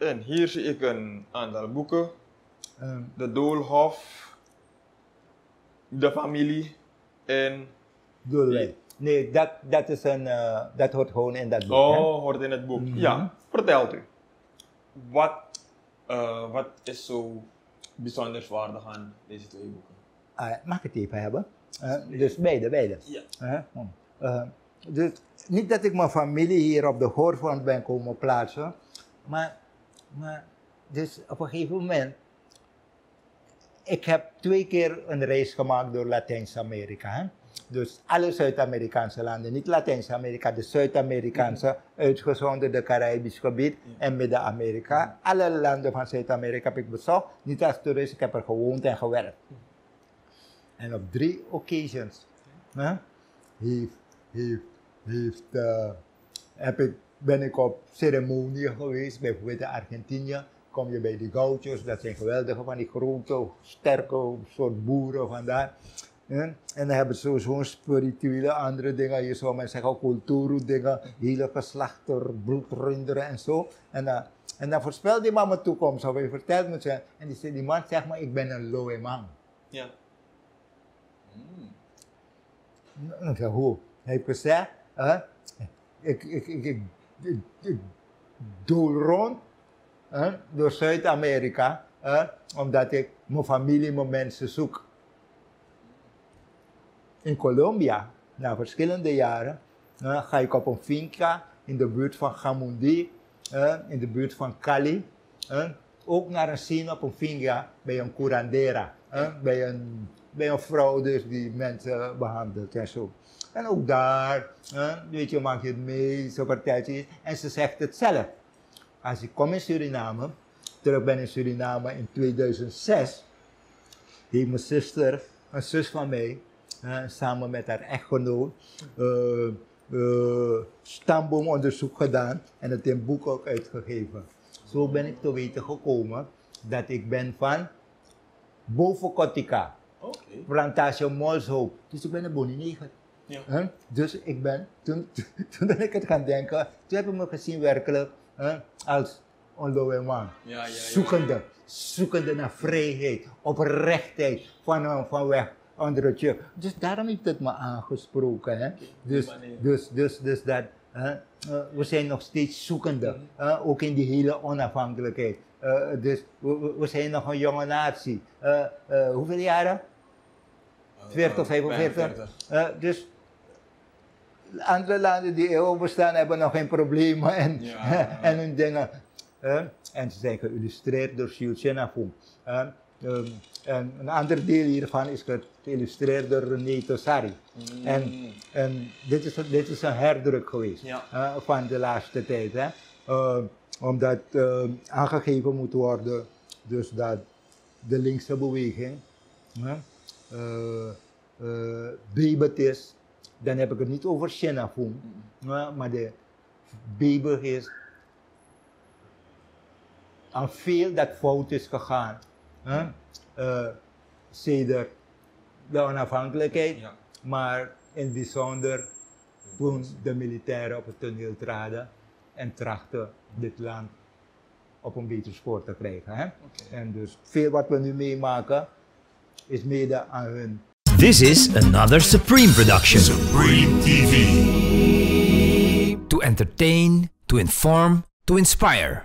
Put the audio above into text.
En hier zie ik een aantal boeken. De Doolhof, de familie en... Doolwijk. Nee, dat hoort gewoon in dat boek. Oh, hoort in het boek. Ja, vertelt u. Wat is zo bijzonders waardig aan deze twee boeken? Mag ik het even hebben? Dus beide. Ja. Dus niet dat ik mijn familie hier op de hoorgrond ben komen plaatsen, maar dus op een gegeven moment, ik heb 2 keer een reis gemaakt door Latijns-Amerika. Dus alle Zuid-Amerikaanse landen, niet Latijns-Amerika, de Zuid-Amerikaanse, uitgezonderd de Caribisch gebied en Midden-Amerika. Alle landen van Zuid-Amerika heb ik bezocht, niet als toerist, ik heb er gewoond en gewerkt. En op 3 occasions ben ik op ceremonie geweest, bijvoorbeeld in Argentinië. Kom je bij de gauchos, dat zijn geweldige van die grote, sterke soort boeren vandaar. En dan hebben ze zo'n spirituele andere dingen, je zou maar zeggen cultuur dingen, hele geslachter, bloedrunderen en zo. En dan voorspelt die man mijn toekomst, of hij vertelt me ze. En die man zegt maar, ik ben een loe man. Ja. Ik zeg, hoe? Hij heeft gezegd, ik doe rond door Zuid-Amerika, omdat ik mijn familie, mijn mensen zoek. In Colombia, na verschillende jaren, ga ik op een finca in de buurt van Gamundi, in de buurt van Cali. Ook naar een scene op een finca bij een curandera, bij een vrouw dus die mensen behandelt en zo. En ook daar, weet je, maak je het mee, zo vertelt je. En ze zegt het zelf. Als ik kom in Suriname, terug ben in Suriname in 2006, heeft mijn zuster, een zus van mij, samen met haar echtgenoot, stamboomonderzoek gedaan en het in een boek ook uitgegeven. Zo ben ik te weten gekomen dat ik ben van Boven Okay. Plantage Molshoop. Dus ik ben een bonineger. Ja. Dus ik ben, toen ben ik het gaan denken, toen heb ik me gezien werkelijk als een lowe man. Ja. Zoekende naar vrijheid, oprechtheid, van weg onder het juk. Dus daarom heeft het me aangesproken. Hè? Dus dat, we zijn nog steeds zoekende, ook in die hele onafhankelijkheid. Dus we zijn nog een jonge natie. Hoeveel jaren? 40, 45. Dus andere landen die eeuwen bestaan hebben nog geen problemen en hun dingen. En ze zijn geïllustreerd door Jules Chenafou. En een ander deel hiervan is geïllustreerd door René Tossari. En dit is een herdruk geweest van de laatste tijd. Hè? Omdat aangegeven moet worden dus dat de linkse beweging bebet is. Dan heb ik het niet over Chenafou, maar de bebel is aan veel dat fout is gegaan. Sedert de onafhankelijkheid, maar in het bijzonder toen de militairen op het toneel traden en trachten dit land op een beter spoor te krijgen. Hè? Okay. En dus veel wat we nu meemaken is mede aan hun. This is another Supreme production. Supreme TV. To entertain, to inform, to inspire.